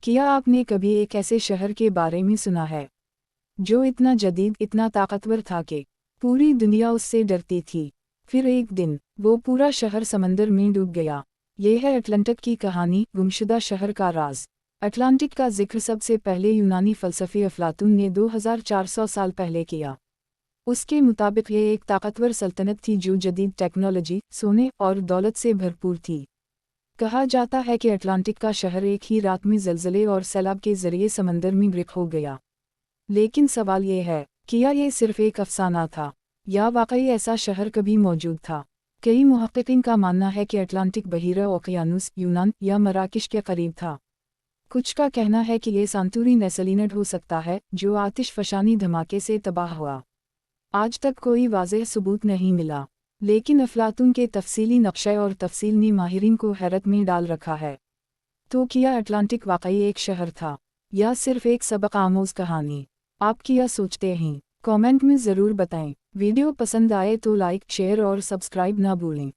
کیا آپ نے کبھی ایک ایسے شہر کے بارے میں سنا ہے جو اتنا جدید اتنا طاقتور تھا کہ پوری دنیا اس سے ڈرتی تھی؟ پھر ایک دن وہ پورا شہر سمندر میں ڈوب گیا۔ یہ ہے اٹلانٹک کی کہانی، گمشدہ شہر کا راز۔ اٹلانٹک کا ذکر سب سے پہلے یونانی فلسفی افلاطون نے 2400 سال پہلے کیا۔ اس کے مطابق یہ ایک طاقتور سلطنت تھی جو جدید ٹیکنالوجی، سونے اور دولت سے بھرپور تھی۔ کہا جاتا ہے کہ اٹلانٹک کا شہر ایک ہی رات میں زلزلے اور سیلاب کے ذریعے سمندر میں غرق ہو گیا۔ لیکن سوال یہ ہے، کیا یہ صرف ایک افسانہ تھا یا واقعی ایسا شہر کبھی موجود تھا؟ کئی محققین کا ماننا ہے کہ اٹلانٹک بحیرہ اوقیانوس، یونان یا مراکش کے قریب تھا۔ کچھ کا کہنا ہے کہ یہ سانتورین ایسلینڈ ہو سکتا ہے جو آتش فشانی دھماکے سے تباہ ہوا۔ آج تک کوئی واضح ثبوت نہیں ملا، لیکن افلاطون کے تفصیلی نقشے اور تفصیل نے ماہرین کو حیرت میں ڈال رکھا ہے۔ تو کیا اٹلانٹک واقعی ایک شہر تھا یا صرف ایک سبق آموز کہانی؟ آپ کیا سوچتے ہیں؟ کامنٹ میں ضرور بتائیں۔ ویڈیو پسند آئے تو لائک، شیئر اور سبسکرائب نہ بھولیں۔